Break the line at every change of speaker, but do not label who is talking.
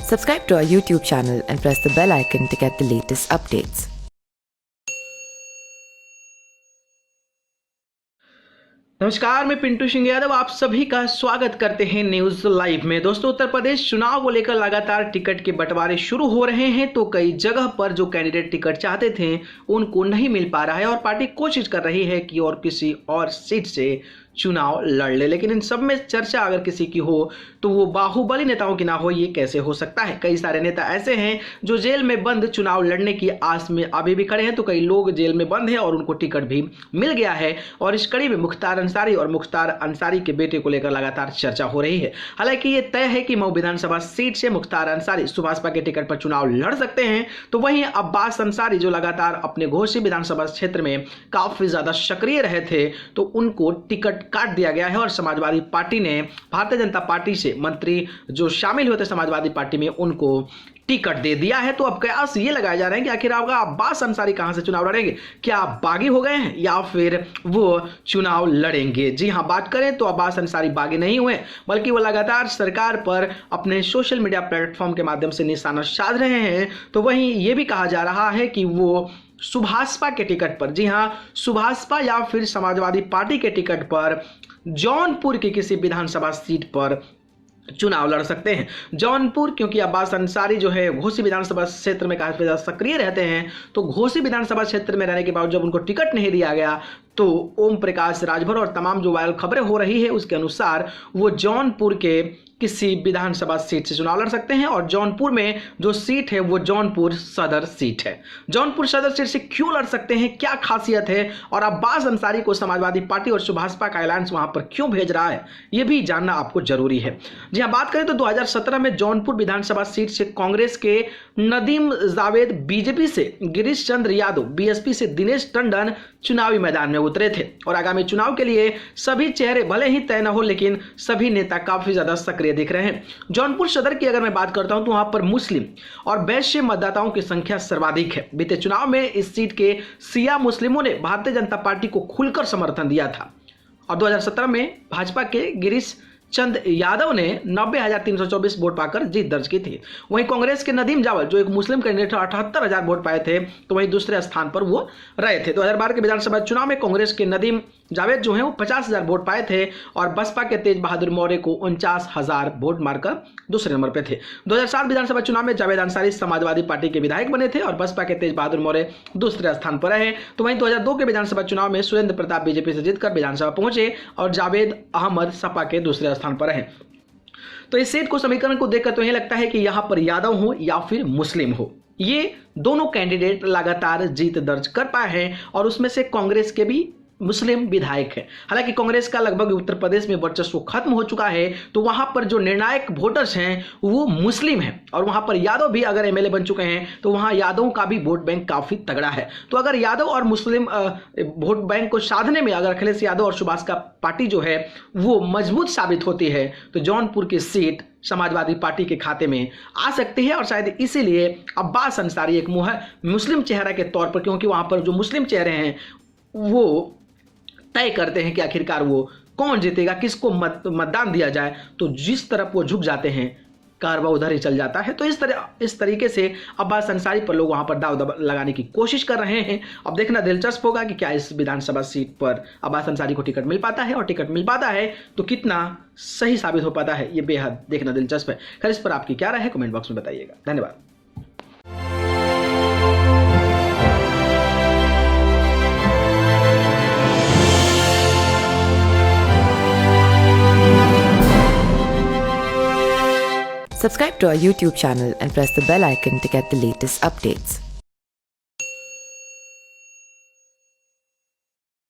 Subscribe to our YouTube channel and press the bell icon to get the latest updates.
नमस्कार, मैं पिंटू सिंह यादव आप सभी का स्वागत करते हैं न्यूज लाइव में। दोस्तों, उत्तर प्रदेश चुनाव को लेकर लगातार टिकट के बंटवारे शुरू हो रहे हैं, तो कई जगह पर जो कैंडिडेट टिकट चाहते थे उनको नहीं मिल पा रहा है और पार्टी कोशिश कर रही है कि और किसी और सीट से चुनाव लड़ ले। लेकिन इन सब में चर्चा अगर किसी की हो तो वो बाहुबली नेताओं की ना हो, ये कैसे हो सकता है। कई सारे नेता ऐसे हैं जो जेल में बंद चुनाव लड़ने की आस में अभी भी खड़े हैं, तो कई लोग जेल में बंद हैं और उनको टिकट भी मिल गया है। और इस कड़ी में मुख्तार अंसारी और मुख्तार अंसारी के बेटे को लेकर लगातार चर्चा हो रही है। हालांकि ये तय है कि मऊ विधानसभा सीट से मुख्तार अंसारी सुभाषपा के टिकट पर चुनाव लड़ सकते हैं, तो वहीं अब्बास अंसारी जो लगातार अपने घोसी विधानसभा क्षेत्र में काफी ज्यादा सक्रिय रहे थे, तो उनको टिकट काट दिया गया है। और समाजवादी पार्टी ने भारतीय जनता पार्टी से मंत्री जो शामिल हुए थे समाजवादी पार्टी में, उनको टिकट दे दिया है। तो अब कयास ये लगाए जा रहे हैं कि आखिर अब्बास अंसारी कहां से चुनाव लड़ेंगे, क्या बागी हो गए हैं या फिर वो चुनाव लड़ेंगे। जी हां, बात करें तो अब्बास अंसारी बागी नहीं हुए, बल्कि वो लगातार सरकार पर अपने सोशल मीडिया प्लेटफॉर्म के माध्यम से निशाना साध रहे हैं। तो वहीं ये भी कहा जा रहा है कि वो सुभाषपा के टिकट पर, जी हां, सुभाषपा या फिर समाजवादी पार्टी के टिकट पर जौनपुर की किसी विधानसभा सीट पर चुनाव लड़ सकते हैं। जौनपुर, क्योंकि अब्बास अंसारी जो है घोसी विधानसभा क्षेत्र में काफी ज्यादा सक्रिय रहते हैं, तो घोसी विधानसभा क्षेत्र में रहने के बावजूद जब उनको टिकट नहीं दिया गया, तो ओम प्रकाश राजभर और तमाम जो वायरल खबरें हो रही है उसके अनुसार वो जौनपुर के किसी विधानसभा सीट से चुनाव लड़ सकते हैं। और जौनपुर में जो सीट है वो जौनपुर सदर सीट है। जौनपुर सदर सीट से क्यों लड़ सकते हैं, क्या खासियत है, और अब्बास अंसारी को समाजवादी पार्टी और सुभाषपा का अलायंस वहां पर क्यों भेज रहा है, यह भी जानना आपको जरूरी है। जी हां, बात करें तो 2017 में जौनपुर विधानसभा सीट से कांग्रेस के नदीम जावेद, बीजेपी से गिरीश चंद्र यादव, बीएसपी से दिनेश टंडन चुनावी मैदान में उतरे थे। और आगामी चुनाव के लिए सभी चेहरे भले ही तय न हो, लेकिन सभी नेता काफी ज्यादा सक्रिय दिख रहे हैं। जौनपुर सदर की अगर मैं बात करता हूं तो वहां पर मुस्लिम और वैश्य मतदाताओं की संख्या सर्वाधिक है। बीते चुनाव में इस सीट के शिया मुस्लिमों ने भारतीय जनता पार्टी को खुलकर समर्थन दिया था और 2017 में भाजपा के गिरीश चंद यादव ने 90,324 वोट पाकर जीत दर्ज की थी। वहीं कांग्रेस के नदीम जावल जो एक मुस्लिम कैंडिडेट 78,000 वोट पाए थे, तो वहीं दूसरे स्थान पर वो रहे थे। 2012 के विधानसभा चुनाव में कांग्रेस के नदीम जावेद जो हैं वो 50,000 वोट पाए थे और बसपा के तेज बहादुर मौर्य को 49,000 वोट मारकर दूसरे नंबर पे थे। 2007 विधानसभा चुनाव में जावेद अंसारी समाजवादी पार्टी के विधायक बने थे और बसपा के तेज बहादुर मौर्य दूसरे स्थान पर रहे। तो वहीं 2002 के विधानसभा चुनाव में सुरेंद्र प्रताप बीजेपी से जीतकर विधानसभा पहुंचे और जावेद अहमद सपा के दूसरे स्थान पर रहे। तो इस सीट को समीकरण को देखकर तो यह लगता है कि यहां पर यादव हो या फिर मुस्लिम हो, ये दोनों कैंडिडेट लगातार जीत दर्ज कर पाए हैं और उसमें से कांग्रेस के भी मुस्लिम विधायक है। हालांकि कांग्रेस का लगभग उत्तर प्रदेश में वर्चस्व खत्म हो चुका है, तो वहां पर जो निर्णायक वोटर्स हैं वो मुस्लिम हैं और वहां पर यादव भी अगर एमएलए बन चुके हैं, तो वहां यादवों का भी वोट बैंक काफी तगड़ा है। तो अगर यादव और मुस्लिम वोट बैंक को साधने में अगर अखिलेश यादव और सुभाष का पार्टी जो है वो मजबूत साबित होती है, तो जौनपुर की सीट समाजवादी पार्टी के खाते में आ सकती है। और शायद इसीलिए अब्बास अंसारी एक मुस्लिम चेहरा के तौर पर, क्योंकि वहां पर जो मुस्लिम चेहरे हैं वो तय करते हैं कि आखिरकार वो कौन जीतेगा, किसको मतदान दिया जाए, तो जिस तरफ वो झुक जाते हैं कारवा उधर ही चल जाता है। तो इस तरीके से अब्बास अंसारी पर लोग वहां पर दाव लगाने की कोशिश कर रहे हैं। अब देखना दिलचस्प होगा कि क्या इस विधानसभा सीट पर अब्बास अंसारी को टिकट मिल पाता है, और टिकट मिल पाता है तो कितना सही साबित हो पाता है, ये बेहद देखना दिलचस्प है। खैर, इस पर आपकी क्या राय है कमेंट बॉक्स में बताइएगा। धन्यवाद।
Subscribe to our YouTube channel and press the bell icon to get the latest updates.